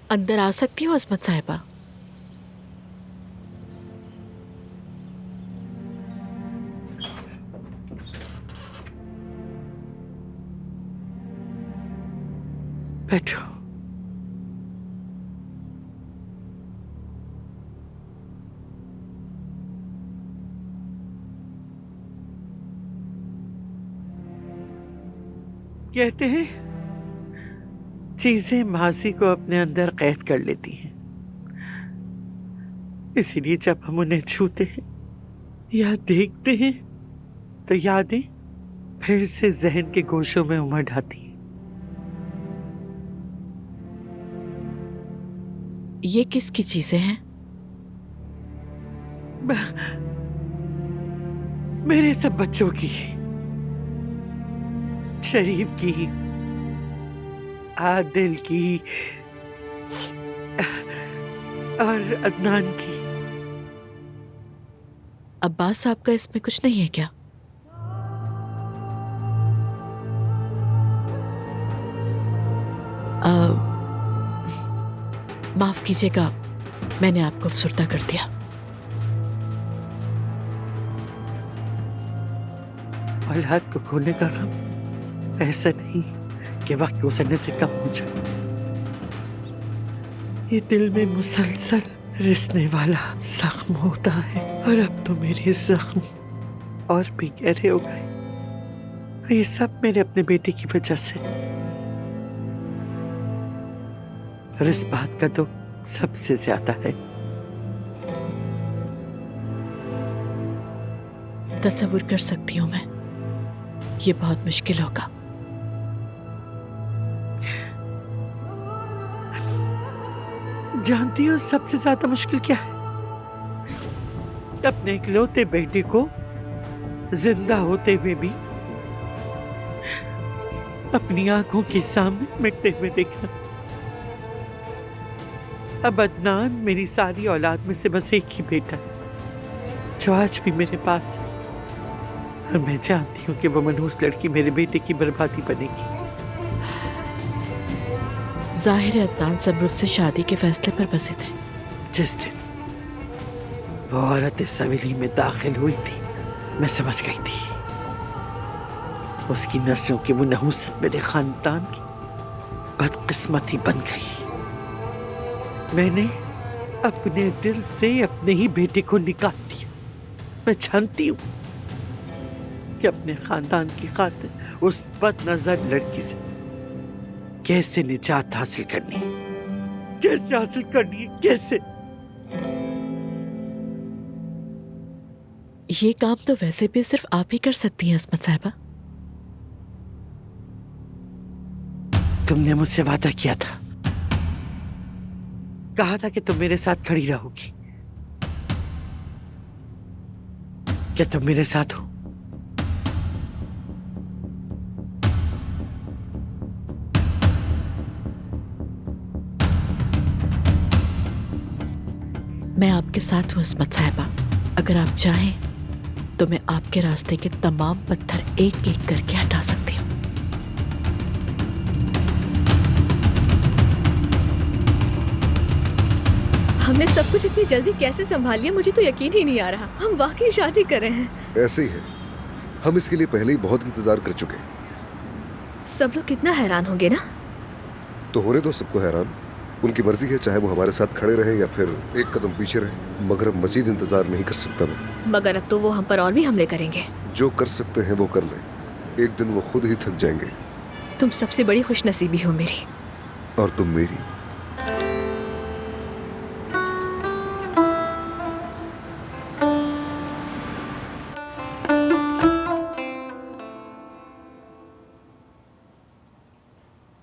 अंदर आ सकती हूँ असमत साहिबा? बैठो। कहते हैं चीजें माजी को अपने अंदर कैद कर लेती हैं, इसीलिए जब हम उन्हें छूते हैं या देखते हैं तो यादें फिर से जहन के गोशों में उमड़ आती हैं। ये किसकी चीजें हैं? मेरे सब बच्चों की, शरीफ की, आदिल की और अदनान की। अब्बास साहब का इसमें कुछ नहीं है क्या? माफ कीजिएगा, मैंने आपको अफसुर्दा कर दिया। औलाद को खोने का गम ऐसा नहीं कि वक्त गुजरने से कम हो जाए, ये दिल में मुसलसल रिसने वाला जख्म होता है। और अब तो मेरे जख्म और भी गहरे हो गए। ये सब मेरे अपने बेटे की वजह से। और इस बात का दुख सबसे ज्यादा है। तसव्वुर कर सकती हूँ मैं, ये बहुत मुश्किल होगा। जानती हो सबसे ज्यादा मुश्किल क्या है? अपने इकलौते बेटे को जिंदा होते हुए भी अपनी आंखों के सामने मिटते हुए देखना। अब अदनान मेरी सारी औलाद में से बस एक ही बेटा है जो आज भी मेरे पास है, और मैं जानती हूँ कि वो मनहूस लड़की मेरे बेटे की बर्बादी बनेगी। जाहिर है अदनान समरुद से शादी के फैसले पर बसे थे। जिस दिन वो औरत इस हवेली में दाखिल हुई थी, मैं समझ गई थी उसकी नस्लों की वो नहूसत मेरे खानदान की बदकिस्मती बन गई। मैंने अपने दिल से अपने ही बेटे को निकाल दिया। मैं जानती हूँ कि अपने खानदान की खातिर उस बदनजर लड़की से कैसे निजात हासिल करनी है, कैसे हासिल करनी है, कैसे। ये काम तो वैसे भी सिर्फ आप ही कर सकती हैं असमत साहिबा। तुमने मुझसे वादा किया था, कहा था कि तुम मेरे साथ खड़ी रहोगी। क्या तुम मेरे साथ हो? मैं आपके साथ हूँ असमत साहिबा। अगर आप चाहें तो मैं आपके रास्ते के तमाम पत्थर एक एक करके हटा सकती हूँ। हमने सब कुछ इतनी जल्दी कैसे संभाल लिया, मुझे तो यकीन ही नहीं आ रहा। हम वाकई शादी कर रहे हैं। ऐसे ही है, हम इसके लिए पहले ही बहुत इंतजार कर चुके। सब लोग कितना हैरान होंगे ना। तो होने दो सबको हैरान, उनकी मर्जी है, चाहे वो हमारे साथ खड़े रहे या फिर एक कदम पीछे रहे। मगर अब मजीद इंतजार नहीं कर सकता मैं। मगर अब तो वो हम पर और भी हमले करेंगे। जो कर सकते हैं वो कर ले, एक दिन वो खुद ही थक जाएंगे। तुम सबसे बड़ी खुशनसीबी हो मेरी। और तुम मेरी।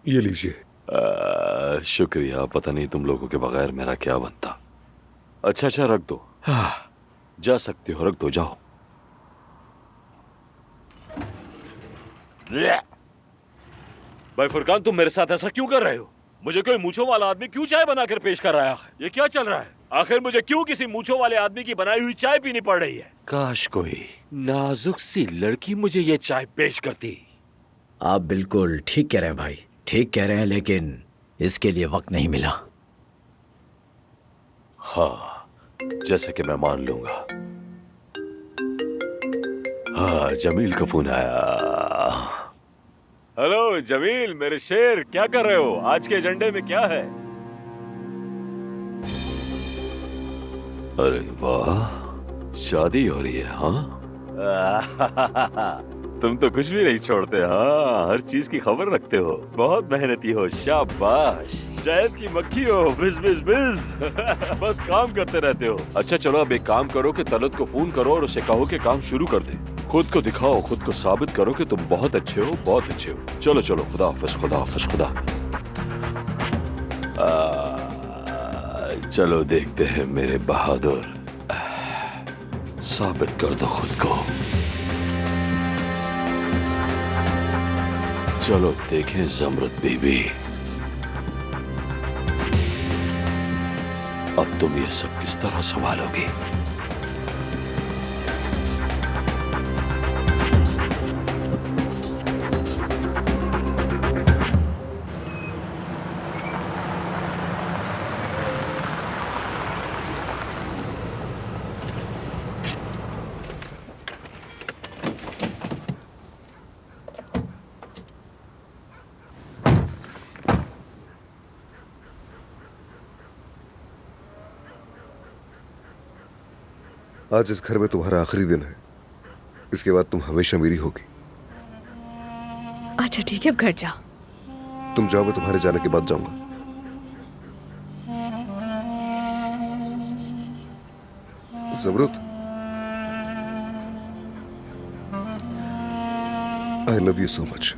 ये लीजिए। शुक्रिया। पता नहीं तुम लोगों के बगैर मेरा क्या बनता। अच्छा अच्छा, रख दो। हाँ, जा सकते हो, रख दो, जाओ। भाई फुरकान, तुम मेरे साथ ऐसा क्यों कर रहे हो? मुझे कोई मूंछों वाला आदमी क्यों चाय बनाकर पेश कर रहा है? ये क्या चल रहा है? आखिर मुझे क्यों किसी मूंछों वाले आदमी की बनाई हुई चाय पीनी पड़ रही है? काश कोई नाजुक सी लड़की मुझे ये चाय पेश करती। आप बिल्कुल ठीक कह रहे हैं भाई, ठीक कह रहे हैं, लेकिन इसके लिए वक्त नहीं मिला। हाँ, जैसे कि मैं मान लूंगा। हाँ, जमील का फोन आया। हेलो जमील, मेरे शेर, क्या कर रहे हो? आज के एजेंडे में क्या है? अरे वाह, शादी हो रही है? हाँ तुम तो कुछ भी नहीं छोड़ते। हाँ, हर चीज की खबर रखते हो, बहुत मेहनती हो, शाबाश। शहद की मक्खी हो, बिज बिज बिज बस काम करते रहते हो। अच्छा चलो, अब एक काम करो कि तलत को फोन करो और उसे कहो कि काम शुरू कर दे। खुद को दिखाओ, खुद को साबित करो कि तुम बहुत अच्छे हो, बहुत अच्छे हो। चलो चलो, खुदा हाफिज, खुदा हाफिज, खुदा हाफिज। चलो देखते हैं मेरे बहादुर, साबित कर दो खुद को। चलो देखें ज़मरुद बीबी, अब तुम ये सब किस तरह संभालोगी? आज इस घर में तुम्हारा आखिरी दिन है, इसके बाद तुम हमेशा मेरी होगी। अच्छा ठीक है, अब घर जाओ। तुम जाओ, मैं तुम्हारे जाने के बाद जाऊंगा। ज़मरुद, I love you so much.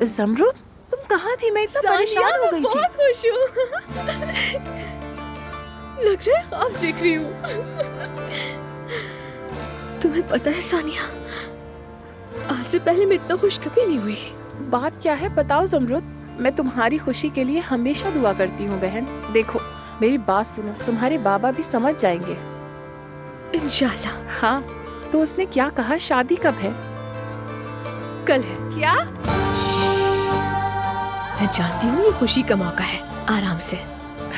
ज़मरुद, तुम कहाँ थी? मैं इतना परेशान हो गई थी। बहुत खुश हूँ। लग रहा है ख्वाब देख रही हूँ। तुम्हें पता है सानिया, आज से पहले मैं इतना खुश कभी नहीं हुई। बात क्या है बताओ ज़मरुद। मैं तुम्हारी खुशी के लिए हमेशा दुआ करती हूँ बहन। देखो मेरी बात सुनो, तुम्हारे बाबा भी समझ जाएंगे इंशाल्लाह। हाँ, तो उसने क्या कहा, शादी कब है? कल है। क्या? मैं जानती हूँ ये खुशी का मौका है, आराम से।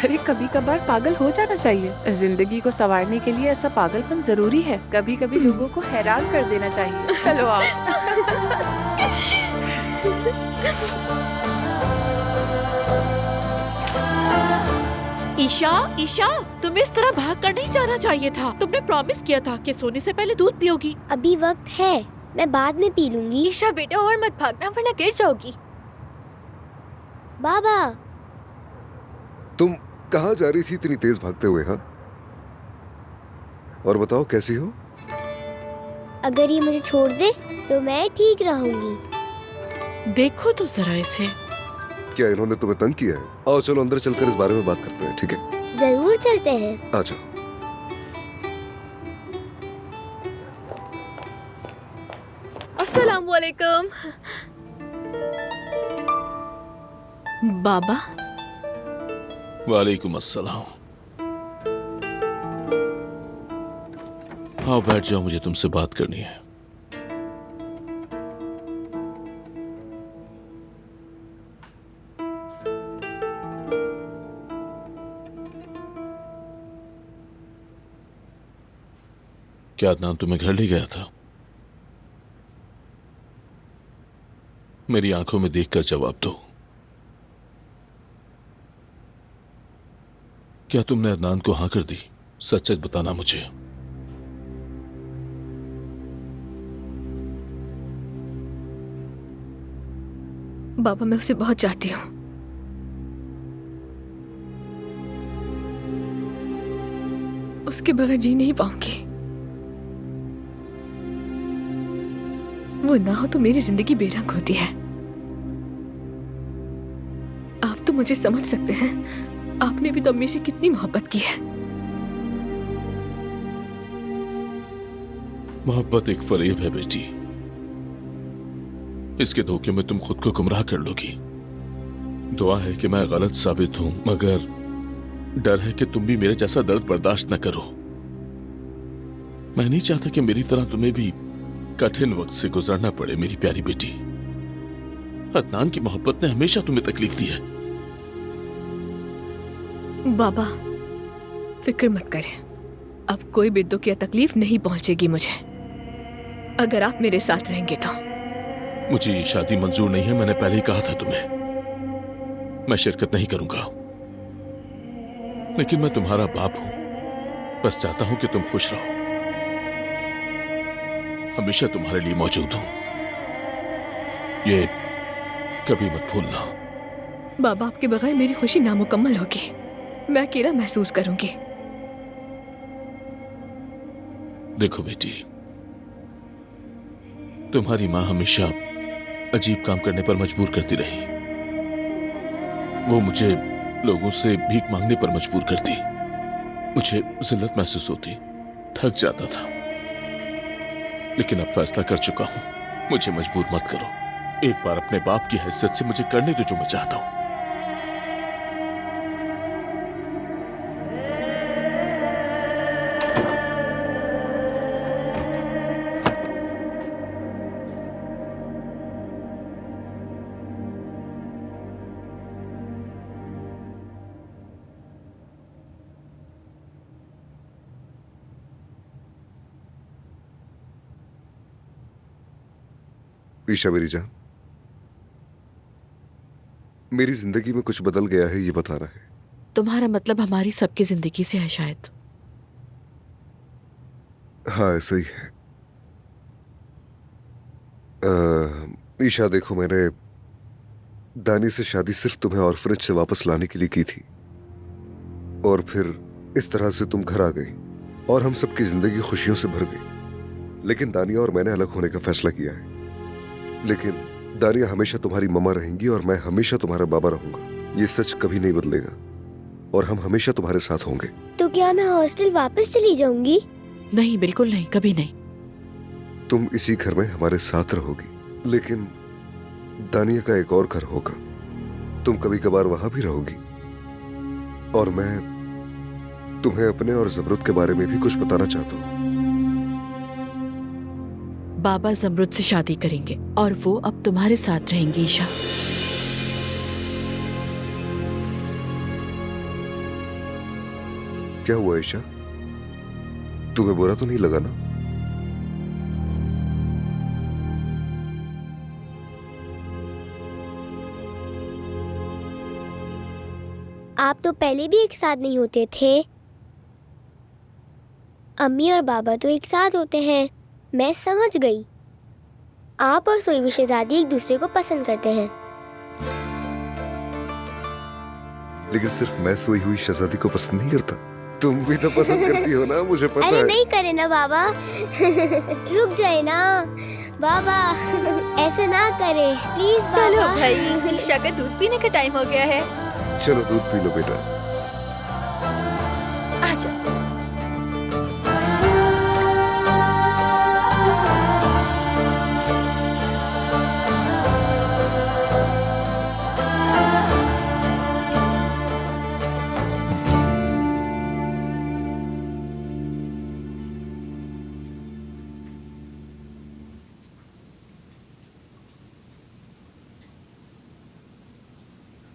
अरे कभी कभार पागल हो जाना चाहिए। जिंदगी को संवारने के लिए ऐसा पागलपन जरूरी है। कभी कभी लोगों को हैरान कर देना चाहिए। चलो आओ। ईशा, ईशा, तुम्हें इस तरह भाग कर नहीं जाना चाहिए था। तुमने प्रॉमिस किया था कि सोने से पहले दूध पियोगी। अभी वक्त है, मैं बाद में पी लूंगी। ईशा बेटा, और मत भागना वरना गिर जाओगी। बाबा, तुम कहाँ जा रही थी इतनी तेज भागते हुए? हाँ, और बताओ कैसी हो? अगर ये मुझे छोड़ दे तो मैं ठीक रहूंगी। देखो तो जरा इसे। क्या इन्होंने तुम्हें तंग किया है? आओ चलो अंदर चलकर इस बारे में बात करते हैं, ठीक है? जरूर चलते हैं। आ जाओ। अस्सलाम वालेकुम। बाबा। वालेकुम अस्सलाम। हाँ बैठ जाओ, मुझे तुमसे बात करनी है। क्या अदनान तुम्हें घर ले गया था? मेरी आंखों में देखकर जवाब दो। क्या तुमने अदनान को हाँ कर दी? सच सच बताना मुझे। बाबा, मैं उसे बहुत चाहती हूँ। उसके बगैर जी नहीं पाऊंगी। वो ना हो तो मेरी जिंदगी बेरंग होती है। आप तो मुझे समझ सकते हैं, आपने भी तो अम्मी से कितनी मोहब्बत की है। मोहब्बत एक फरेब है बेटी। इसके धोखे में तुम खुद को गुमराह कर लोगी। दुआ है कि मैं गलत साबित हूं, मगर डर है कि तुम भी मेरे जैसा दर्द बर्दाश्त न करो। मैं नहीं चाहता कि मेरी तरह तुम्हें भी कठिन वक्त से गुजरना पड़े मेरी प्यारी बेटी। अदनान की मोहब्बत ने हमेशा तुम्हें तकलीफ दी है। बाबा फिक्र मत करें, अब कोई भी दुख या तकलीफ नहीं पहुंचेगी मुझे, अगर आप मेरे साथ रहेंगे तो। मुझे ये शादी मंजूर नहीं है, मैंने पहले ही कहा था तुम्हें। मैं शिरकत नहीं करूंगा, लेकिन मैं तुम्हारा बाप हूं। बस चाहता हूं कि तुम खुश रहो, हमेशा तुम्हारे लिए मौजूद हूं, ये कभी मत भूलना। बाबा आपके बगैर मेरी खुशी नामुकम्मल होगी, मैं अकेला महसूस करूंगी। देखो बेटी, तुम्हारी माँ हमेशा अजीब काम करने पर मजबूर करती रही। वो मुझे लोगों से भीख मांगने पर मजबूर करती, मुझे जिल्लत महसूस होती, थक जाता था। लेकिन अब फैसला कर चुका हूं, मुझे मजबूर मत करो। एक बार अपने बाप की हैसियत से मुझे करने दो जो मैं चाहता हूं। ईशा मेरी जान, मेरी जिंदगी में कुछ बदल गया है, ये बताना है। तुम्हारा मतलब हमारी सबकी जिंदगी से है शायद। हाँ ऐसा ही है। ईशा देखो, मैंने दानी से शादी सिर्फ तुम्हें ऑर्फनेज से वापस लाने के लिए की थी, और फिर इस तरह से तुम घर आ गई और हम सबकी जिंदगी खुशियों से भर गई। लेकिन दानिया और मैंने अलग होने का फैसला किया है। लेकिन दानिया हमेशा तुम्हारी मम्मा रहेंगी और मैं हमेशा तुम्हारा बाबा रहूंगा। ये सच कभी नहीं बदलेगा और हम हमेशा तुम्हारे साथ होंगे। तो क्या मैं हॉस्टल वापस चली जाऊंगी? नहीं, बिल्कुल नहीं, कभी नहीं। तुम इसी घर में हमारे साथ रहोगी, लेकिन दानिया का एक और घर होगा। तुम कभी कभार वहां भी रहोगी, और मैं तुम्हें अपने और ज़मरुद के बारे में भी कुछ बताना चाहता हूँ। बाबा ज़मरुद से शादी करेंगे और वो अब तुम्हारे साथ रहेंगी ईशा। क्या हुआ ईशा, तुम्हें बुरा तो नहीं लगा ना? आप तो पहले भी एक साथ नहीं होते थे। अम्मी और बाबा तो एक साथ होते हैं। मैं समझ गई, आप और सोई हुई शहजादी एक दूसरे को पसंद करते हैं। लेकिन सिर्फ मैं सोई हुई शहजादी को पसंद नहीं करता, तुम भी तो पसंद करती हो ना, मुझे पता अरे है। नहीं करे ना बाबा। रुक जाए ना बाबा, ऐसे ना करे प्लीज बाबा। चलो भाई, ईशा का दूध पीने का टाइम हो गया है। चलो दूध पी लो बेटा। आजा।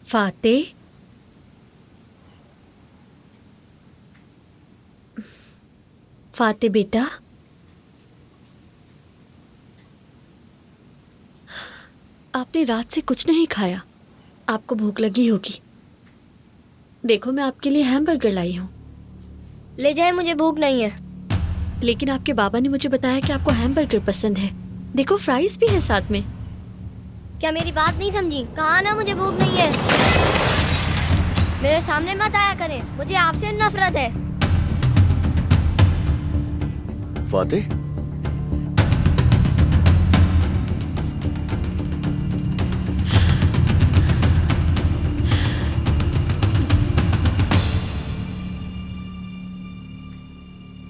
फातेह, फातेह बेटा, आपने रात से कुछ नहीं खाया, आपको भूख लगी होगी। देखो मैं आपके लिए हैमबर्गर लाई हूँ। ले जाए, मुझे भूख नहीं है। लेकिन आपके बाबा ने मुझे बताया कि आपको हैमबर्गर पसंद है। देखो फ्राइज भी है साथ में। क्या मेरी बात नहीं समझी? कहा ना मुझे भूख नहीं है। मेरे सामने मत आया करें, मुझे आपसे नफरत है। फातेह,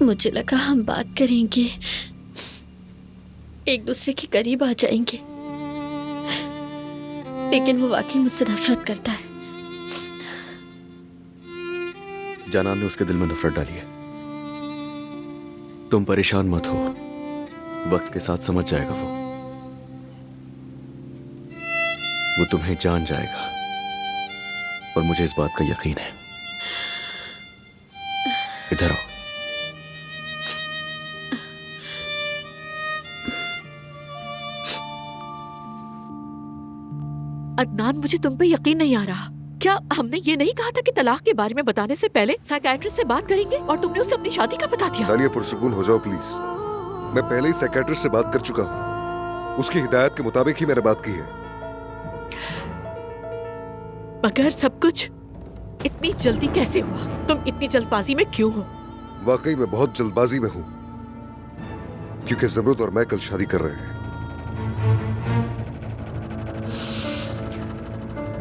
मुझे लगा हम बात करेंगे। एक दूसरे के करीब आ जाएंगे, लेकिन वो वाकई मुझसे नफरत करता है। जानान ने उसके दिल में नफरत डाली है। तुम परेशान मत हो, वक्त के साथ समझ जाएगा वो तुम्हें जान जाएगा, और मुझे इस बात का यकीन है। इधर आओ। अदनान, मुझे तुम पे यकीन नहीं आ रहा। क्या हमने ये नहीं कहा था कि तलाक के बारे में बताने से पहले साइकियाट्रिस्ट से बात करेंगे, और तुमने उसे अपनी शादी का बता दिया? दानिया, पुरसुकून हो जाओ प्लीज। मैं पहले ही साइकियाट्रिस्ट से बात कर चुका हूँ। उसकी हिदायत के मुताबिक ही मैंने बात की है। मगर सब कुछ इतनी जल्दी कैसे हुआ? तुम इतनी जल्दबाजी में क्यों हो? वाकई मैं बहुत जल्दबाजी में हूँ, क्योंकि ज़मरुद और मैं कल शादी कर रहे हैं।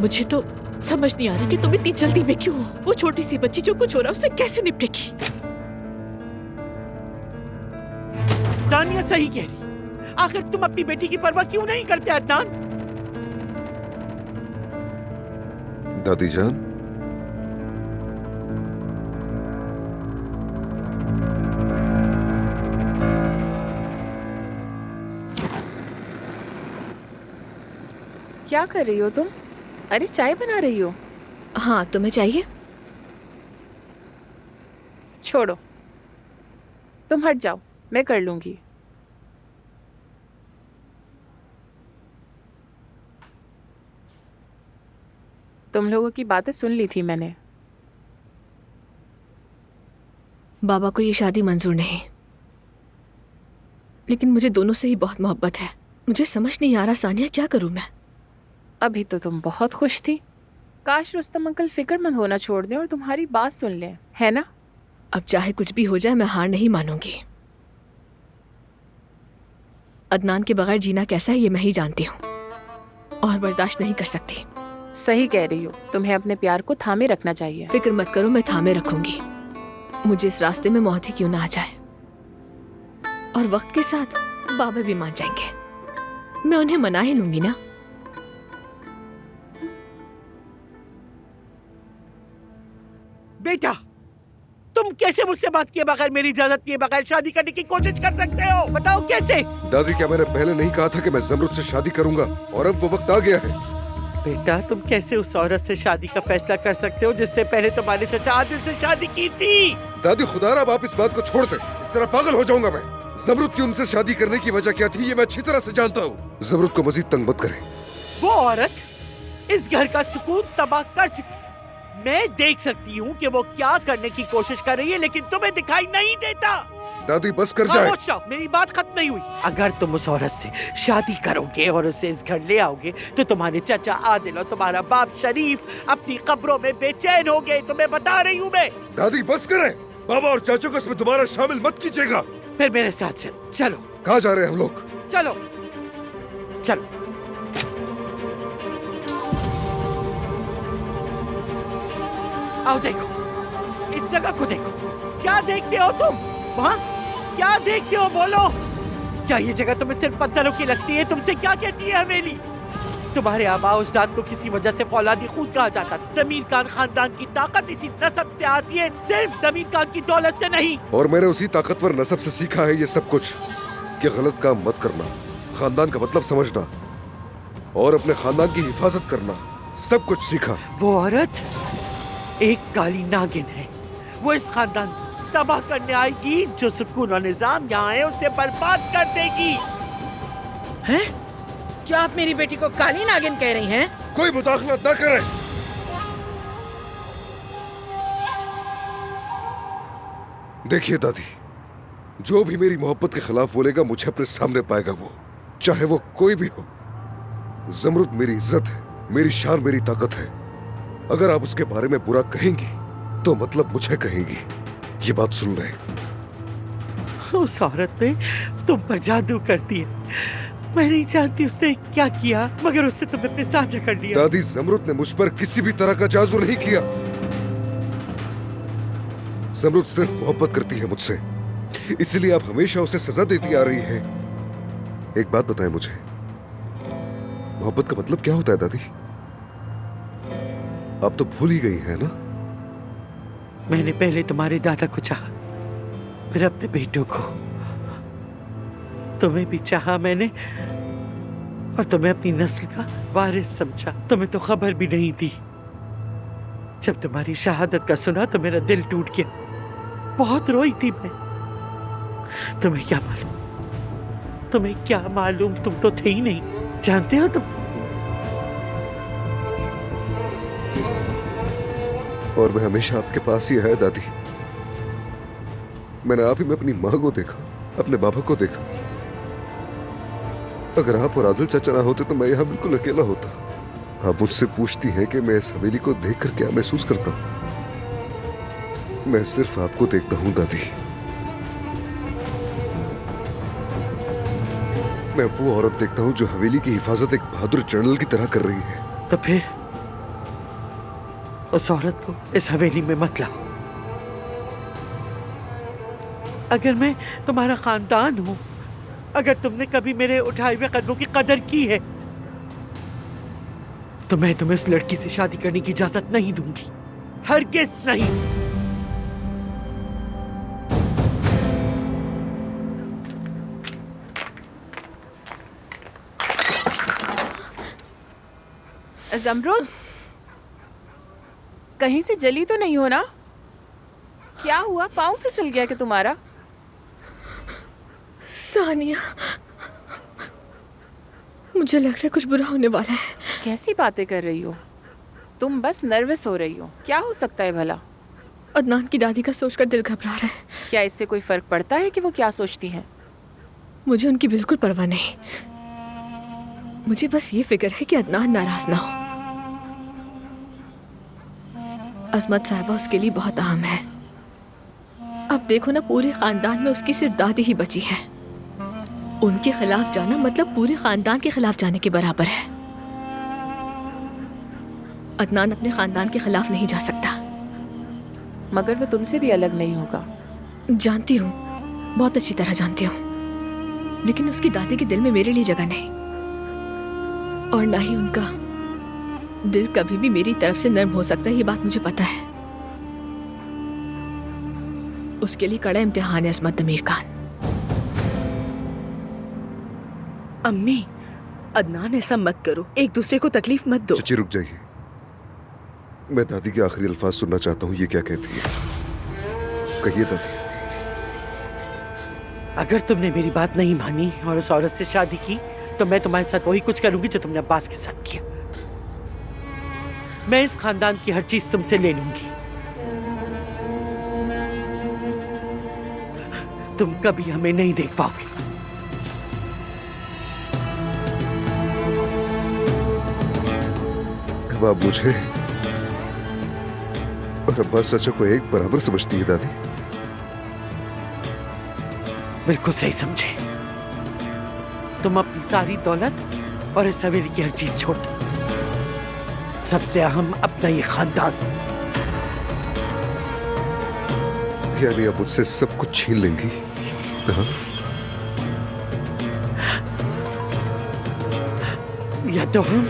मुझे तो समझ नहीं आ रहा कि तुम इतनी जल्दी में क्यों हो। वो छोटी सी बच्ची जो कुछ हो रहा है उससे कैसे निपटेगी? दानिया सही कह रही। आखिर तुम अपनी बेटी की परवाह क्यों नहीं करते अदनान? दादी जान, क्या कर रही हो तुम? अरे चाय बना रही हो? हाँ, तुम्हें चाहिए? छोड़ो, तुम हट जाओ, मैं कर लूंगी। तुम लोगों की बातें सुन ली थी मैंने। बाबा को ये शादी मंजूर नहीं, लेकिन मुझे दोनों से ही बहुत मोहब्बत है। मुझे समझ नहीं आ रहा सानिया, क्या करूं मैं? अभी तो तुम बहुत खुश थी। काश रुस्तम अंकल फिक्रमंद होना छोड़ दें और तुम्हारी बात सुन लें, है ना? अब चाहे कुछ भी हो जाए, मैं हार नहीं मानूंगी। अदनान के बगैर जीना कैसा है ये मैं ही जानती हूँ, और बर्दाश्त नहीं कर सकती। सही कह रही हो, तुम्हें अपने प्यार को थामे रखना चाहिए। फिक्र मत करो, मैं थामे रखूंगी। मुझे इस रास्ते में मौत ही क्यों ना आ जाए, और वक्त के साथ बाबा भी मान जाएंगे। मैं उन्हें मना ही लूंगी ना। बेटा, तुम कैसे मुझसे बात किए बगैर, मेरी इजाजत किए बगैर शादी करने की कोशिश कर सकते हो? बताओ कैसे? दादी, क्या मैंने पहले नहीं कहा था कि मैं ज़मरुद से शादी करूंगा, और अब वो वक्त आ गया है। बेटा, तुम कैसे उस औरत से शादी का फैसला कर सकते हो जिसने पहले तुम्हारे चचा आदिल से शादी की थी? दादी खुदारा, अब आप इस बात को छोड़ दे। इस तरह पागल हो जाऊंगा मैं। ज़मरुद की उनसे शादी करने की वजह क्या थी, ये मैं अच्छी तरह से जानता हूँ। ज़मरुद को मजीद तंग मत करें। वो औरत इस घर का सुकून तबाह कर चुकी। मैं देख सकती हूँ कि वो क्या करने की कोशिश कर रही है, लेकिन तुम्हें दिखाई नहीं देता। दादी बस कर जाए। खामोश रहो, मेरी बात खत्म नहीं हुई। अगर तुम उस औरत से शादी करोगे और उसे इस घर ले आओगे, तो तुम्हारे चचा आदिल और तुम्हारा बाप शरीफ अपनी कब्रों में बेचैन हो गए। तुम्हें बता रही हूँ मैं। दादी बस करें। बाबा और चाचू को इसमें दोबारा शामिल मत कीजिएगा। फिर मेरे साथ चलो। कहाँ जा रहे हैं हम लोग? चलो चलो। आओ देखो, इस जगह को देखो। क्या देखते हो तुम वहाँ? क्या देखते हो, बोलो? क्या ये जगह तुम्हें सिर्फ पत्थरों की लगती है? तुमसे क्या कहती है हवेली? तुम्हारे आबा उजदाद को किसी वजह से फौलादी खून कहा जाता था। दमीर खान खानदान की ताकत इसी नस्ब से आती है, सिर्फ दमीर खान की दौलत से नहीं। और मैंने उसी ताकतवर नस्ब से सीखा है ये सब कुछ, कि गलत काम मत करना, खानदान का मतलब समझना और अपने खानदान की हिफाजत करना, सब कुछ सीखा। वो औरत एक काली नागिन है। वो इस खानदान को तबाह करने आएगी। जो सुकून और निजाम यहाँ है उसे बर्बाद कर देगी। हैं? क्या आप मेरी बेटी को काली नागिन कह रही हैं? कोई मुदाखलत न करे। देखिए दादी, जो भी मेरी मोहब्बत के खिलाफ बोलेगा मुझे अपने सामने पाएगा, वो चाहे वो कोई भी हो। ज़मरुद मेरी इज्जत है, मेरी शान, मेरी ताकत है। अगर आप उसके बारे में बुरा कहेंगी तो मतलब मुझे कहेंगी। ये बात सुन रहे? उस औरत ने तुम पर जादू कर दिया। मैं नहीं जानती उसने क्या किया, मगर उससे तुमने अपने साथ जकड़ लिया। दादी, ज़मरुद ने मुझ पर किसी भी तरह का जादू नहीं किया। ज़मरुद सिर्फ मोहब्बत करती है मुझसे, इसलिए आप हमेशा उसे सजा देती आ रही हैं। एक बात बताएं मुझे, मोहब्बत का मतलब क्या होता है दादी? आप तो भूल ही गई हैं ना? मैंने पहले तुम्हारे दादा को चाहा, फिर अपने बेटों को। तुम्हें भी चाहा मैंने, और तुम्हें अपनी नस्ल का वारिस समझा। तुम्हें तो खबर भी नहीं थी। जब तुम्हारी शहादत का सुना तो मेरा दिल टूट गया। बहुत रोई थी मैं। तुम्हें क्या मालूम, तुम्हें क्या मालूम, तुम तो थे ही नहीं। जानते हो तुम? और मैं हमेशा आपके पास ही आया दादी। मैंने आप ही में अपनी माँ को देखा, अपने बाबा को देखा। अगर आप और आदिल चाचा ना होते तो मैं यहाँ बिल्कुल अकेला होता। आप मुझसे पूछती हैं कि मैं इस हवेली को देखकर क्या महसूस करता हूं। मैं सिर्फ आपको देखता हूं दादी। मैं वो औरत देखता हूं जो हवेली की हिफाजत एक बहादुर जनरल की तरह कर रही है। तो फिर उस औरत को इस हवेली में मत लाओ। अगर मैं तुम्हारा खानदान हूं, अगर तुमने कभी मेरे उठाए हुए कदमों की कदर की है, तो मैं तुम्हें इस लड़की से शादी करने की इजाजत नहीं दूंगी। हरगिज़ नहीं। जमरुद, कहीं से जली तो नहीं हो ना? क्या हुआ, पाँव फिसल गया क्या तुम्हारा? सानिया, मुझे लग रहा है कुछ बुरा होने वाला है। कैसी बातें कर रही हो तुम? बस नर्वस हो रही हो। क्या हो सकता है भला? अदनान की दादी का सोचकर दिल घबरा रहा है। क्या इससे कोई फर्क पड़ता है कि वो क्या सोचती हैं? मुझे उनकी बिल्कुल परवाह नहीं। मुझे बस ये फिक्र है कि अदनान नाराज ना हो। अजमत साहिबा उसके लिए बहुत अहम है। अब देखो ना, पूरे खानदान में उसकी सिर्फ दादी ही बची है। उनके खिलाफ जाना मतलब पूरे खानदान के खिलाफ जाने के बराबर है। अदनान अपने खानदान के खिलाफ नहीं जा सकता। मगर वो तुमसे भी अलग नहीं होगा। जानती हूँ, बहुत अच्छी तरह जानती हूँ, लेकिन उसकी दादी के दिल में मेरे लिए जगह नहीं, और ना ही उनका दिल कभी भी मेरी तरफ से नर्म हो सकता है। ये बात मुझे पता है। उसके लिए कड़ा इम्तिहान है असमत दमीर खान। अम्मी, अदनान ऐसा मत करो, एक दूसरे को तकलीफ मत दो। चची रुक जाइए, मैं दादी के आखिरी अल्फाज सुनना चाहता हूँ। ये क्या कहती है? कहिए दादी। अगर तुमने मेरी बात नहीं मानी और उस औरत से शादी की, तो मैं तुम्हारे साथ वही कुछ करूंगी जो तुमने अब्बास के साथ किया। मैं इस खानदान की हर चीज तुमसे ले लूंगी। तुम कभी हमें नहीं देख पाओगे। अब आप मुझे और अब्बास चाचा को एक बराबर समझती है दादी? बिल्कुल सही समझे। तुम अपनी सारी दौलत और इस हवेली की हर चीज छोड़ दो। सबसे अहम अपना ये खानदान। यानी आप मुझसे सब कुछ छीन लेंगी? हाँ? या तो हम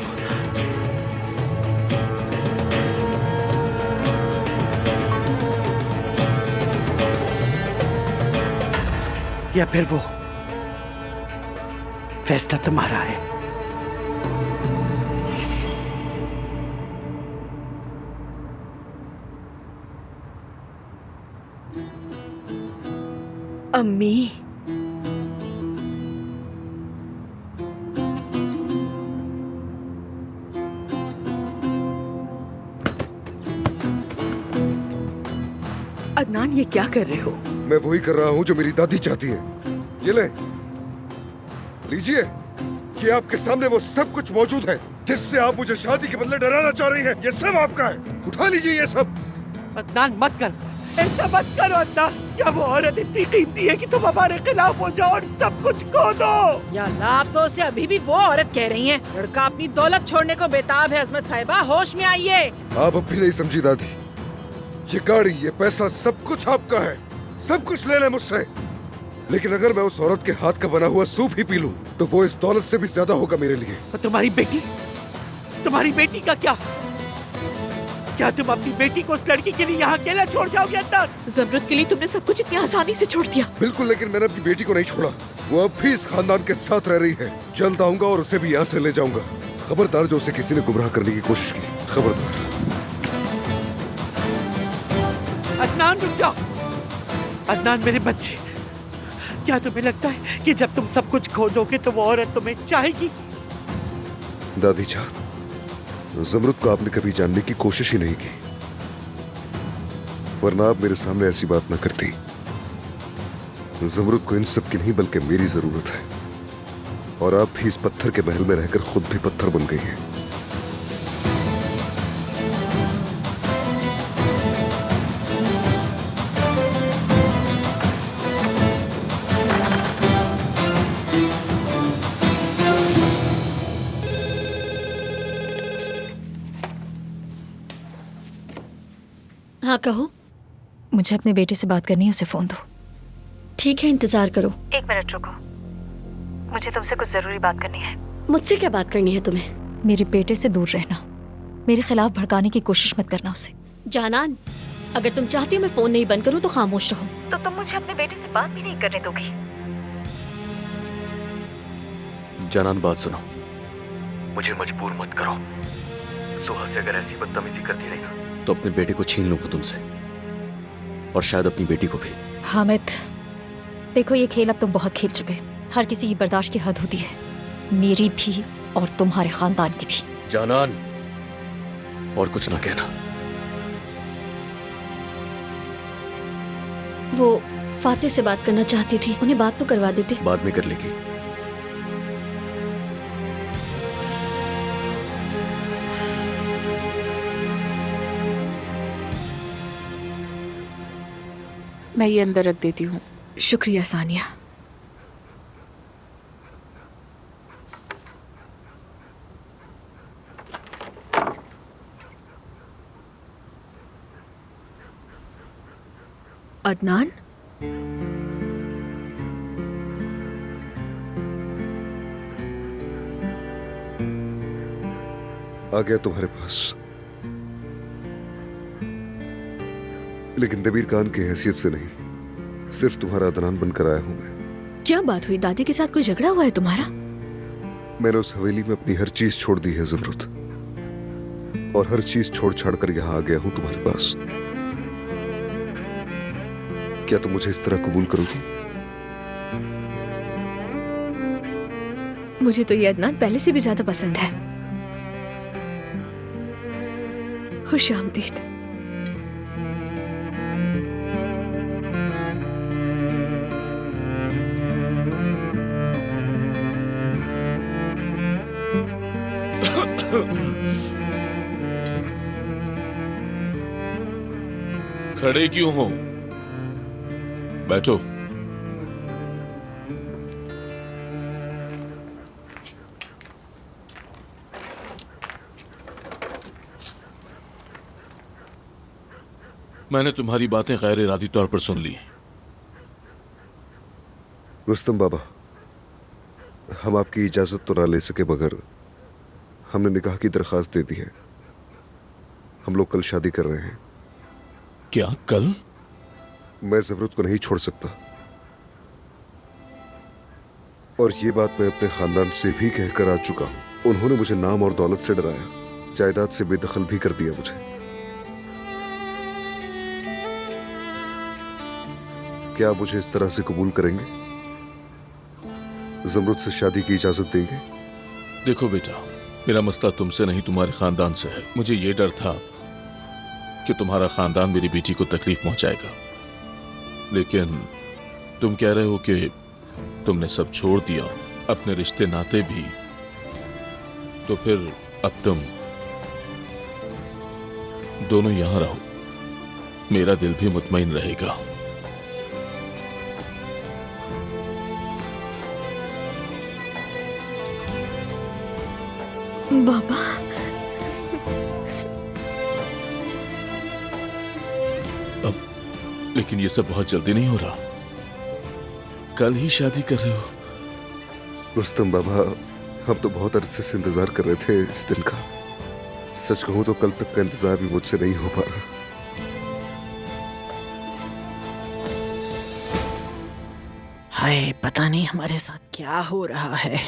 या फिर वो। फैसला तुम्हारा है। अम्मी, अदनान, ये क्या कर रहे हो? मैं वही कर रहा हूँ जो मेरी दादी चाहती है। ये ले, लीजिए। ये आपके सामने वो सब कुछ मौजूद है जिससे आप मुझे शादी के बदले डराना चाह रही हैं। ये सब आपका है, उठा लीजिए ये सब। अदनान मत कर, ऐसा मत करो अदनान। क्या वो औरत इतनी कीमती है कि तुम हमारे खिलाफ हो जाओ और सब कुछ खो दो? या अल्लाह, आप तो उसे अभी भी वो औरत कह रही हैं। लड़का अपनी दौलत छोड़ने को बेताब है। अजमत साहिबा, होश में आइए। आप अब भी नहीं समझी दादी। ये गाड़ी, ये पैसा, सब कुछ आपका है। सब कुछ ले ले मुझसे। लेकिन अगर मैं उस औरत के हाथ का बना हुआ सूप ही पी लूं, तो वो इस दौलत से भी ज्यादा होगा मेरे लिए। और तुम्हारी बेटी का क्या? क्या तुम अपनी बेटी को उस लड़की के लिए यहाँ अकेला छोड़ जाओगे अदनान? जमरुद के लिए तुमने सब कुछ इतनी आसानी से छोड़ दिया। बिल्कुल, लेकिन मैंने अपनी बेटी को नहीं छोड़ा। वो अब भी इस खानदान के साथ रह रही है। जल्द आऊंगा और उसे भी यहाँ से ले जाऊंगा। खबरदार जो उसे किसी ने गुमराह करने की कोशिश की, खबरदार। अदनान रुक जाओ। अदनान मेरे बच्चे, क्या तुम्हें लगता है कि जब तुम सब कुछ खो दोगे तो वो औरत तुम्हें चाहेगी? दादी जान, जमरुद को आपने कभी जानने की कोशिश ही नहीं की, वरना आप मेरे सामने ऐसी बात ना करती। जमरुद को इन सब की नहीं बल्कि मेरी जरूरत है, और आप भी इस पत्थर के महल में रहकर खुद भी पत्थर बन गई हैं। हाँ कहो। मुझे अपने बेटे से बात करनी है, उसे फोन दो। ठीक है, इंतजार करो। 1 मिनट रुको, मुझे तुमसे कुछ जरूरी बात करनी है। मुझसे क्या बात करनी है तुम्हें? मेरे बेटे से दूर रहना, मेरे खिलाफ भड़काने की कोशिश मत करना उसे। जानान, अगर तुम चाहती हो मैं फोन नहीं बंद करूं तो खामोश रहो। तो तुम मुझे अपने बेटे से बात भी नहीं करने दोगी? जानान बात सुनो, मुझे मजबूर मत करो। सुहा से अगर ऐसी बदतमीजी करती रही ना, तो अपने बेटे को छीन लूंगा तुमसे, और शायद अपनी बेटी को भी। हामिद, देखो ये खेल अब तुम बहुत खेल चुके। हर किसी की बर्दाश्त की हद होती है, मेरी भी और तुम्हारे खानदान की भी। जानान, और कुछ ना कहना। वो फातिह से बात करना चाहती थी, उन्हें बात तो करवा देते। बाद में कर लेगी। मैं ये अंदर रख देती हूँ। शुक्रिया सानिया। अदनान, आ गया तुम्हारे पास, लेकिन दबीर खान की हैसियत से नहीं, सिर्फ तुम्हारा अदनान बनकर आया हूं मैं। क्या बात हुई? दादी के साथ कोई झगड़ा हुआ है तुम्हारा? मैंने उस हवेली में अपनी हर चीज छोड़ दी है जमरुद, और हर चीज छोड़ छाड़ कर यहाँ आ गया हूं तुम्हारे पास। क्या तुम मुझे इस तरह कबूल करोगी? मुझे तो ये अदनान पहले से भी ज्यादा पसंद है। खुश आमदीद। खड़े क्यों हो? बैठो। मैंने तुम्हारी बातें गैर इरादी तौर पर सुन ली। रुस्तम बाबा, हम आपकी इजाजत तो ना ले सके, मगर हमने निकाह की दरखास्त दे दी है। हम लोग कल शादी कर रहे हैं। क्या कल? मैं जमरुद को नहीं छोड़ सकता, और ये बात मैं अपने खानदान से भी कहकर आ चुका हूं। उन्होंने मुझे नाम और दौलत से डराया, जायदाद से बेदखल भी कर दिया मुझे। क्या आप मुझे इस तरह से कबूल करेंगे? जमरुद से शादी की इजाजत देंगे? देखो बेटा, मेरा मसला तुमसे नहीं तुम्हारे खानदान से है। मुझे ये डर था कि तुम्हारा खानदान मेरी बेटी को तकलीफ पहुंचाएगा, लेकिन तुम कह रहे हो कि तुमने सब छोड़ दिया, अपने रिश्ते नाते भी, तो फिर अब तुम दोनों यहां रहो, मेरा दिल भी मुतमईन रहेगा। बाबा, लेकिन ये सब बहुत जल्दी नहीं हो रहा। कल ही शादी कर रहे हो? रुस्तम बाबा, हम तो बहुत अरसे से इंतजार कर रहे थे इस दिन का। सच कहूं तो कल तक का इंतजार भी मुझसे नहीं हो पा रहा। हाय, पता नहीं हमारे साथ क्या हो रहा है।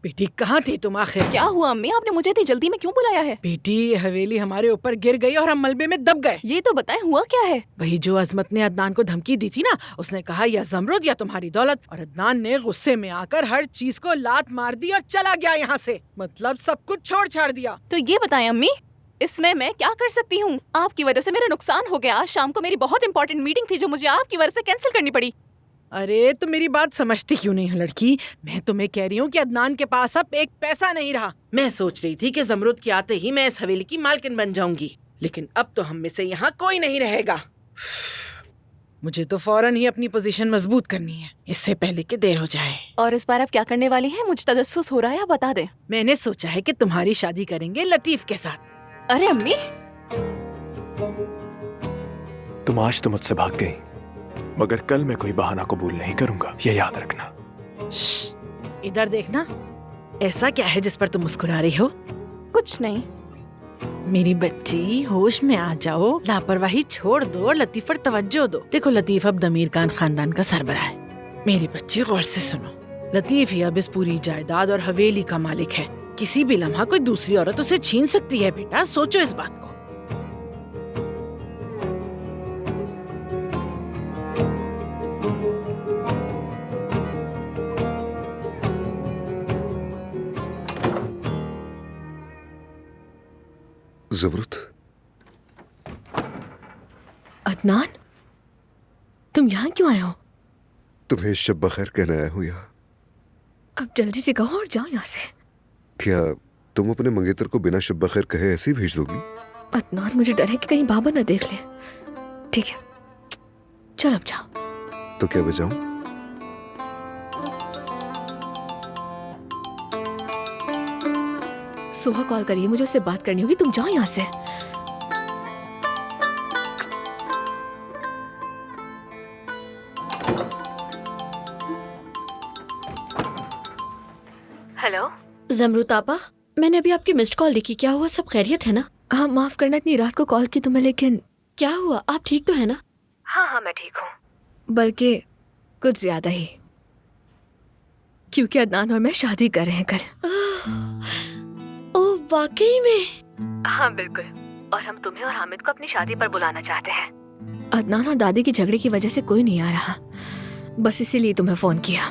बेटी कहाँ थी तुम आखिर? क्या हुआ अम्मी, आपने मुझे इतनी जल्दी में क्यों बुलाया है? बेटी, ये हवेली हमारे ऊपर गिर गई और हम मलबे में दब गए। ये तो बताएं, हुआ क्या है? वही जो अजमत ने अदनान को धमकी दी थी ना, उसने कहा या जमरुद या तुम्हारी दौलत, और अदनान ने गुस्से में आकर हर चीज को लात मार दी और चला गया यहाँ से। मतलब सब कुछ छोड़ छाड़ दिया। तो ये बताएं अम्मी, इसमें मैं क्या कर सकती हूँ? आपकी वजह से मेरा नुकसान हो गया। आज शाम को मेरी बहुत इंपॉर्टेंट मीटिंग थी जो मुझे आपकी वजह से कैंसिल करनी पड़ी। अरे तो मेरी बात समझती क्यों नहीं है लड़की? मैं तुम्हें कह रही हूँ कि अदनान के पास अब एक पैसा नहीं रहा। मैं सोच रही थी कि जमरुद के आते ही मैं इस हवेली की मालकिन बन जाऊंगी, लेकिन अब तो हम में से यहाँ कोई नहीं रहेगा। मुझे तो फौरन ही अपनी पोजीशन मजबूत करनी है, इससे पहले कि देर हो जाए। और इस बार आप क्या करने वाली हैं? मुझे तजस्सुस हो रहा है, आप बता दें। मैंने सोचा है कि तुम्हारी शादी करेंगे लतीफ के साथ। अरे अम्मी, तुम आज तो मुझसे भाग गई, मगर कल मैं कोई बहाना कबूल नहीं करूंगा, ये याद रखना। इधर देखना, ऐसा क्या है जिस पर तुम मुस्कुरा रही हो? कुछ नहीं। मेरी बच्ची, होश में आ जाओ, लापरवाही छोड़ दो और लतीफ पर तवज्जो दो। देखो, लतीफ अब दमीर खान खानदान का सरबराह है। मेरी बच्ची गौर से सुनो, लतीफ ही अब इस पूरी जायदाद और हवेली का मालिक है। किसी भी लम्हा कोई दूसरी औरत उसे छीन सकती है। बेटा, सोचो इस बात को। जमरुद, अदनान, तुम यहाँ क्यों आए हो? तुम्हें शब बखैर कहने आया हूँ यहाँ। अब जल्दी से कहो और जाओ यहाँ से। क्या तुम अपने मंगेतर को बिना शब बखैर कहे ऐसे ही भेज दोगी? अदनान, मुझे डर है कि कहीं बाबा ना देख ले। ठीक है, चल अब जाओ। तो क्या बजाऊं? सुहा कॉल करिए, मुझे उससे बात करनी होगी। तुम जाओ यहाँ से। हेलो जमरुद आपा, मैंने अभी आपकी मिस्ड कॉल देखी। क्या हुआ, सब खैरियत है ना? हाँ, माफ करना, इतनी रात को कॉल की तुम्हें, लेकिन क्या हुआ, आप ठीक तो है ना? हाँ, मैं ठीक हूँ, बल्कि कुछ ज्यादा ही, क्योंकि अदनान और मैं शादी कर रहे हैं कल। ओह, वाकई में? हाँ बिल्कुल, और हम तुम्हें और हामिद को अपनी शादी पर बुलाना चाहते हैं। अदनान और दादी की झगड़े की वजह से कोई नहीं आ रहा, बस इसीलिए तुम्हें फोन किया।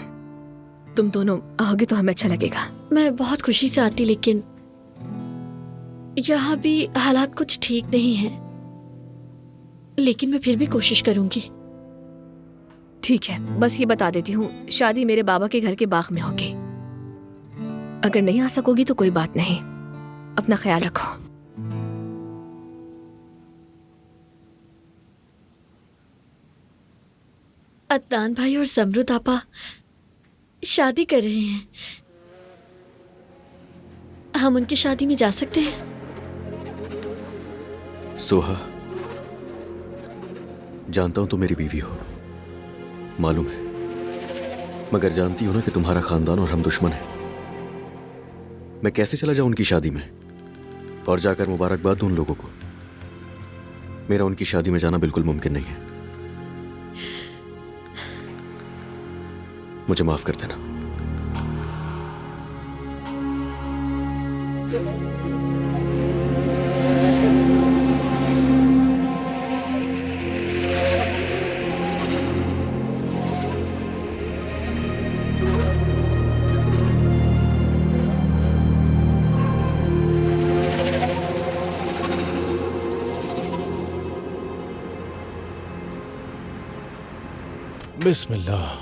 तुम दोनों आओगे तो हमें अच्छा लगेगा। मैं बहुत खुशी से आती, लेकिन यहाँ भी हालात कुछ ठीक नहीं है, लेकिन मैं फिर भी कोशिश करूंगी। ठीक है, बस ये बता देती हूँ, शादी मेरे बाबा के घर के बाग में होगी। अगर नहीं आ सकोगी तो कोई बात नहीं, अपना ख्याल रखो। अदनान भाई और जमरुद आपा शादी कर रहे हैं, हम उनकी शादी में जा सकते हैं? सोहा, जानता हूं तुम मेरी बीवी हो, मालूम है, मगर जानती हो ना कि तुम्हारा खानदान और हम दुश्मन हैं। मैं कैसे चला जाऊं उनकी शादी में और जाकर मुबारकबाद दूं उन लोगों को? मेरा उनकी शादी में जाना बिल्कुल मुमकिन नहीं है। मुझे माफ कर देना। बिस्मिल्लाह।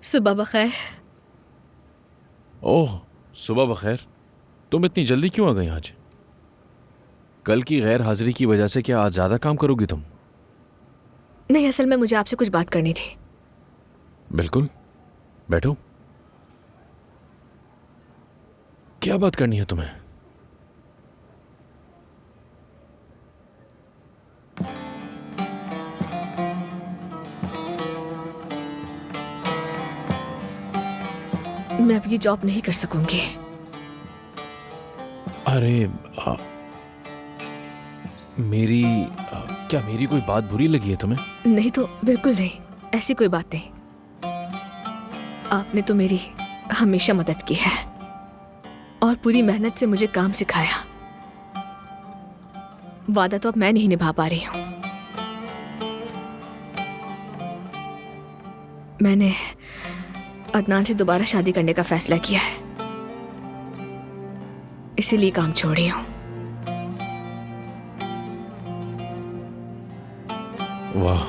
सुबह बखैर। ओह, सुबह बखैर। तुम इतनी जल्दी क्यों आ गई आज? कल की गैर हाजिरी की वजह से क्या आज ज्यादा काम करोगी तुम? नहीं, असल में मुझे आपसे कुछ बात करनी थी। बिल्कुल, बैठो। क्या बात करनी है तुम्हें? मैं अब ये जॉब नहीं कर सकूंगी। अरे क्या मेरी कोई बात बुरी लगी है तुम्हें? नहीं तो बिल्कुल नहीं, ऐसी कोई बात नहीं। आपने तो मेरी हमेशा मदद की है और पूरी मेहनत से मुझे काम सिखाया। वादा तो अब मैं नहीं निभा पा रही हूं। मैंने अदनान से दोबारा शादी करने का फैसला किया है, इसीलिए काम छोड़ी हूं। वाह,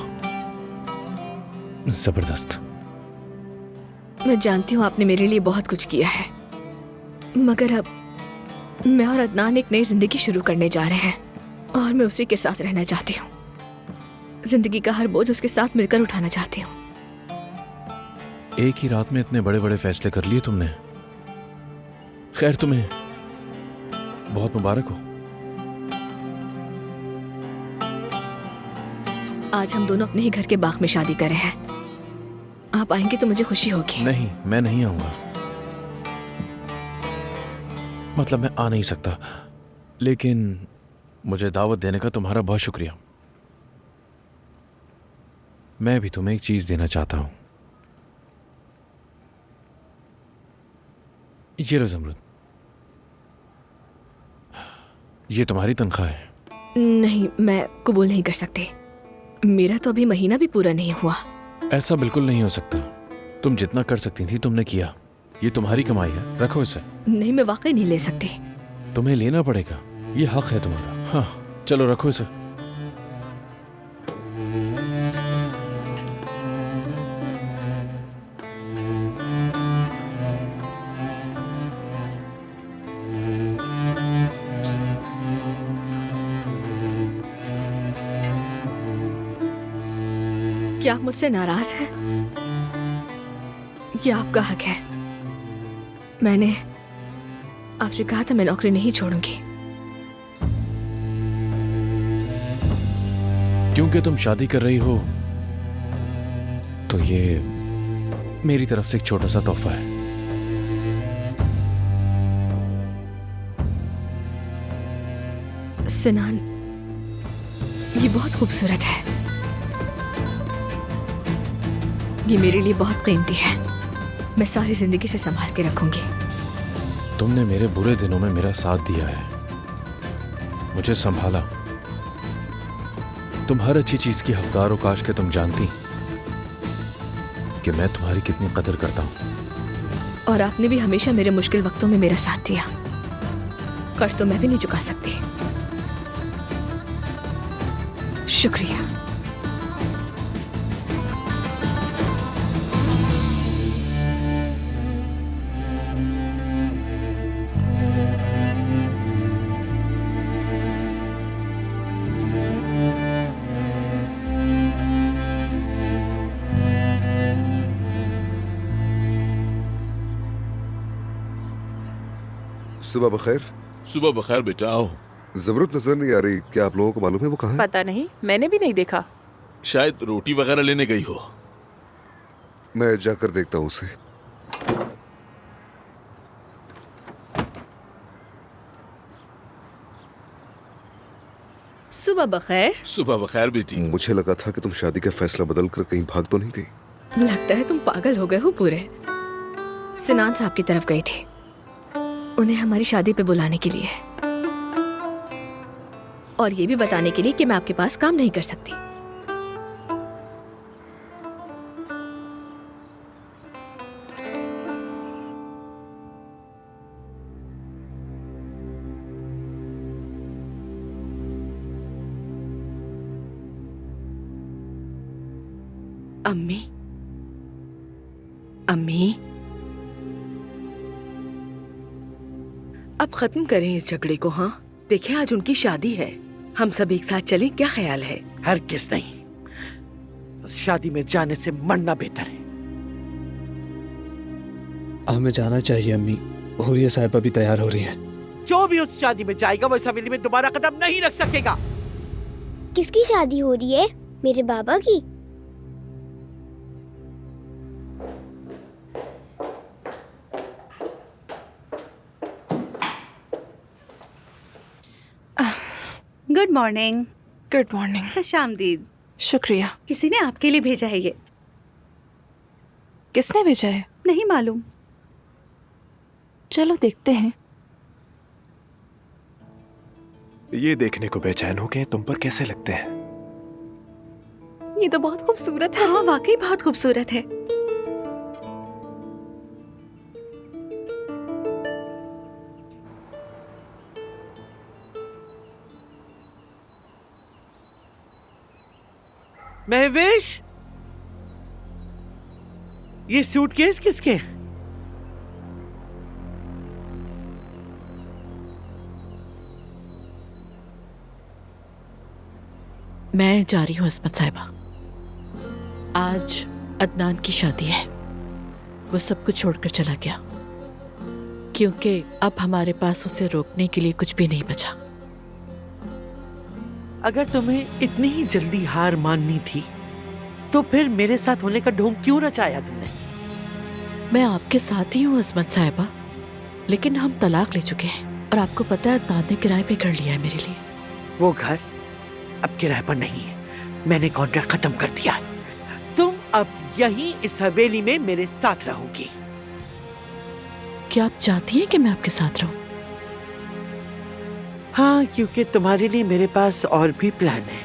जबरदस्त। मैं जानती हूँ आपने मेरे लिए बहुत कुछ किया है, मगर अब मैं और अदनान एक नई जिंदगी शुरू करने जा रहे हैं और मैं उसी के साथ रहना चाहती हूँ। जिंदगी का हर बोझ उसके साथ मिलकर उठाना चाहती हूँ। एक ही रात में इतने बड़े बड़े फैसले कर लिए तुमने। खैर, तुम्हें बहुत मुबारक हो। आज हम दोनों अपने ही घर के बाग में शादी कर रहे हैं। आप आएंगे तो मुझे खुशी होगी। नहीं, मैं नहीं आऊंगा। मतलब मैं आ नहीं सकता, लेकिन मुझे दावत देने का तुम्हारा बहुत शुक्रिया। मैं भी तुम्हें एक चीज देना चाहता हूं। ये लो ज़मरुद, ये तुम्हारी तनख्वाह है। नहीं, मैं कबूल नहीं कर सकती। मेरा तो अभी महीना भी पूरा नहीं हुआ। ऐसा बिल्कुल नहीं हो सकता। तुम जितना कर सकती थी तुमने किया। ये तुम्हारी कमाई है, रखो इसे। नहीं, मैं वाकई नहीं ले सकती। तुम्हें लेना पड़ेगा, ये हक है तुम्हारा। हाँ, चलो रखो इसे। क्या आप मुझसे नाराज हैं? ये आपका हक है। मैंने आपसे कहा था मैं नौकरी नहीं छोड़ूंगी। क्योंकि तुम शादी कर रही हो तो ये मेरी तरफ से एक छोटा सा तोहफा है। सिनान, ये बहुत खूबसूरत है। ये मेरे लिए बहुत कीमती है। मैं सारी जिंदगी से संभाल के रखूंगी। तुमने मेरे बुरे दिनों में मेरा साथ दिया है, मुझे संभाला। तुम हर अच्छी चीज की हकदार हो। काश के तुम जानती कि मैं तुम्हारी कितनी कदर करता हूं। और आपने भी हमेशा मेरे मुश्किल वक्तों में मेरा साथ दिया। कर्ज तो मैं भी नहीं चुका सकती। शुक्रिया। सुबह बखैर। सुबह बखैर बेटा, आओ। ज़मरुद नजर नहीं आ रही, क्या आप लोगों को मालूम है वो कहाँ है? पता नहीं, मैंने भी नहीं देखा। शायद रोटी वगैरह लेने गई हो। मैं जाकर देखता हूँ उसे। सुबह बखैर। सुबह बखैर बेटी। मुझे लगा था कि तुम शादी का फैसला बदल कर कहीं भाग तो नहीं गई। लगता है तुम पागल हो गए हो पूरे। सिनान साहब की तरफ गई थी, उन्हें हमारी शादी पे बुलाने के लिए, और ये भी बताने के लिए कि मैं आपके पास काम नहीं कर सकती। अम्मी, अम्मी, अब खत्म करें इस झगड़े को। हाँ, देखें आज उनकी शादी है, हम सब एक साथ चलें, क्या ख्याल है? हरगिज़ नहीं, शादी में जाने से मरना बेहतर है। हमें जाना चाहिए अम्मी। हुरिया साहिबा भी तैयार हो रही हैं। जो भी उस शादी में जाएगा वो इस हवेली में दोबारा कदम नहीं रख सकेगा। किसकी शादी हो रही है? मेरे बाबा की? Good morning. Good morning. खुश आमदीद। शुक्रिया। किसी ने आपके लिए भेजा है ये। किसने भेजा है? नहीं मालूम। चलो देखते हैं। ये देखने को बेचैन हो के तुम पर कैसे लगते हैं? ये तो बहुत खूबसूरत है। हाँ वाकई बहुत खूबसूरत है। महवेश, ये सूटकेस किसके? मैं जा रही हूँ अस्मत साहिबा। आज अदनान की शादी है। वो सब कुछ छोड़कर चला गया क्योंकि अब हमारे पास उसे रोकने के लिए कुछ भी नहीं बचा। अगर तुम्हें इतनी ही जल्दी हार माननी थी तो फिर मेरे साथ होने का ढोंग क्यों रचाया तुमने? मैं आपके साथ ही हूँ अस्मत साहिबा, लेकिन हम तलाक ले चुके हैं और आपको पता है अदनान ने किराए पे कर लिया है मेरे लिए। वो घर अब किराए पर नहीं है, मैंने कॉन्ट्रैक्ट खत्म कर दिया है। तुम अब यहीं इस हवेली में मेरे साथ रहोगी। क्या आप चाहती हैं कि मैं आपके साथ रहूं? हाँ, क्योंकि तुम्हारे लिए मेरे पास और भी प्लान है।